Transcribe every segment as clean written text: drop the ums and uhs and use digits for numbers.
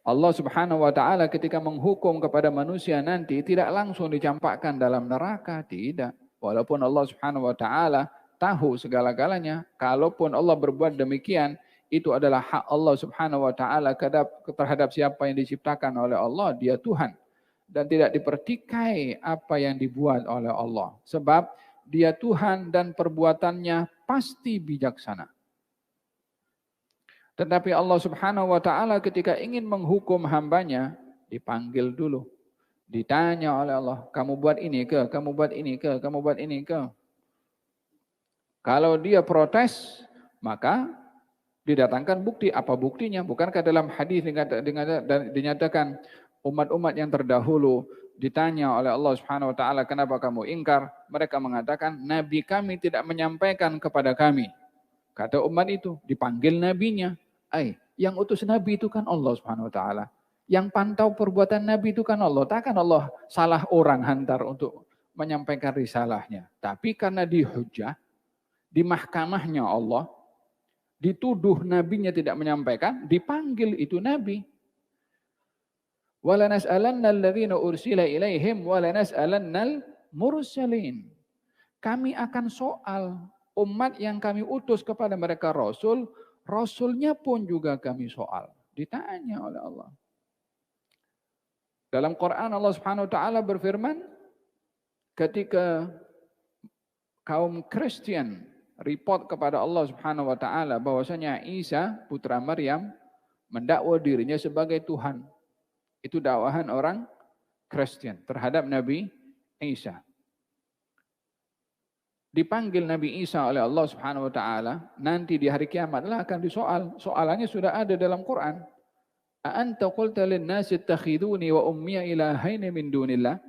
Allah Subhanahu wa taala ketika menghukum kepada manusia nanti tidak langsung dicampakkan dalam neraka, tidak. Walaupun Allah Subhanahu wa taala tahu segala-galanya, kalaupun Allah berbuat demikian, itu adalah hak Allah Subhanahu wa taala terhadap siapa yang diciptakan oleh Allah, dia Tuhan. Dan tidak dipertikai apa yang dibuat oleh Allah. Sebab dia Tuhan dan perbuatannya pasti bijaksana. Tetapi Allah Subhanahu wa taala ketika ingin menghukum hambanya, dipanggil dulu. Ditanya oleh Allah, kamu buat ini ke? Kamu buat ini ke? Kamu buat ini ke? Kalau dia protes, maka didatangkan bukti. Apa buktinya? Bukankah dalam hadis dinyatakan umat-umat yang terdahulu ditanya oleh Allah Subhanahu wa taala, kenapa kamu ingkar? Mereka mengatakan, nabi kami tidak menyampaikan kepada kami. Kata umat itu, dipanggil nabinya. Yang utus nabi itu kan Allah Subhanahu wa taala. Yang pantau perbuatan nabi itu kan Allah. Takkan Allah salah orang hantar untuk menyampaikan risalahnya. Tapi karena dihujah, di mahkamahnya Allah, dituduh nabinya tidak menyampaikan, dipanggil itu nabi. Wala nas'alanna alladhina ursila ilaihim wala nas'alannal mursalin. Kami akan soal umat yang kami utus kepada mereka rasul, rasulnya pun juga kami soal. Ditanya oleh Allah. Dalam Quran Allah Subhanahu wa taala berfirman ketika kaum Kristen report kepada Allah Subhanahu wa taala bahwasanya Isa putra Maryam mendakwa dirinya sebagai Tuhan. Itu dakwahan orang Kristen terhadap Nabi Isa. Dipanggil Nabi Isa oleh Allah Subhanahu wa taala, nanti di hari kiamat lah akan disoal. Soalannya sudah ada dalam Quran. A anta qulta lin-nasi ittakhiduni wa ummiya ilahaini min dunillah?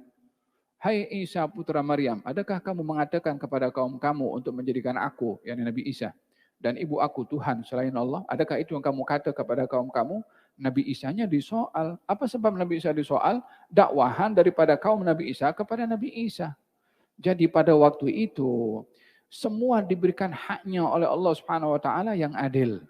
Hai Isa putra Maryam, adakah kamu mengatakan kepada kaum kamu untuk menjadikan aku, yakni Nabi Isa, dan ibu aku Tuhan selain Allah? Adakah itu yang kamu kata kepada kaum kamu? Nabi Isa-nya disoal. Apa sebab Nabi Isa disoal? Dakwahan daripada kaum Nabi Isa kepada Nabi Isa. Jadi pada waktu itu semua diberikan haknya oleh Allah Subhanahu wa taala yang adil.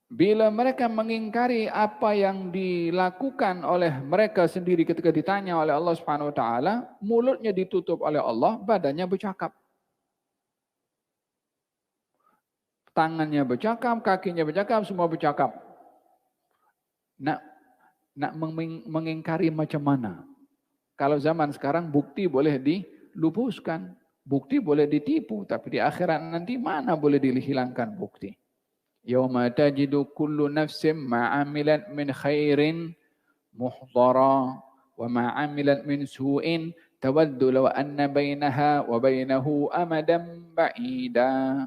Bila mereka mengingkari apa yang dilakukan oleh mereka sendiri ketika ditanya oleh Allah Subhanahu wa taala, mulutnya ditutup oleh Allah, badannya bercakap. Tangannya bercakap, kakinya bercakap, semua bercakap. Nak mengingkari macam mana? Kalau zaman sekarang bukti boleh dilupuskan, bukti boleh ditipu, tapi di akhirat nanti mana boleh dihilangkan bukti. Yauma tajidu kullu nafsin ma 'amilat min khairin muhdara wa ma 'amilat min su'in tawaddu law anna bainaha wa bainahu amadan ba'ida.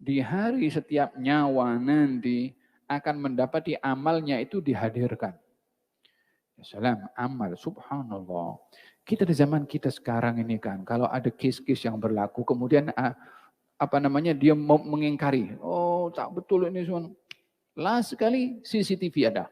Di hari setiap nyawa nanti akan mendapati amalnya itu dihadirkan. Salam amal, subhanallah. Kita di zaman kita sekarang ini kan, kalau ada kes-kes yang berlaku, kemudian dia mau mengingkari. Oh, tak betul ini semua. Last sekali CCTV ada.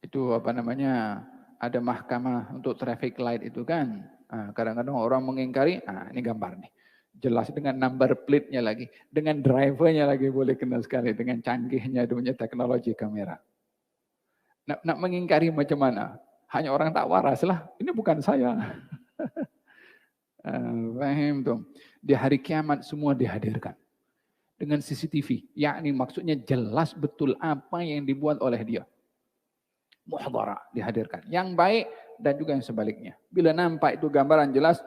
Itu ada mahkamah untuk traffic light itu kan. Kadang-kadang orang mengingkari, ini gambar nih. Jelas dengan number plate-nya lagi. Dengan drivernya lagi boleh kenal sekali. Dengan canggihnya punya teknologi kamera. Nak mengingkari macam mana? Hanya orang tak waras lah. Ini bukan saya. Paham tuh. Di hari kiamat semua dihadirkan. Dengan CCTV. Yakni maksudnya jelas betul apa yang dibuat oleh dia. Muhdara dihadirkan. Yang baik dan juga yang sebaliknya. Bila nampak itu gambaran jelas,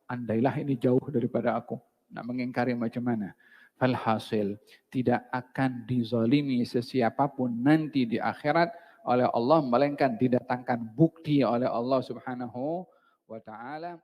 andailah ini jauh daripada aku. Nak mengingkari macam mana? Falhasil, tidak akan dizalimi sesiapapun nanti di akhirat oleh Allah, melainkan didatangkan bukti oleh Allah Subhanahu wa ta'ala.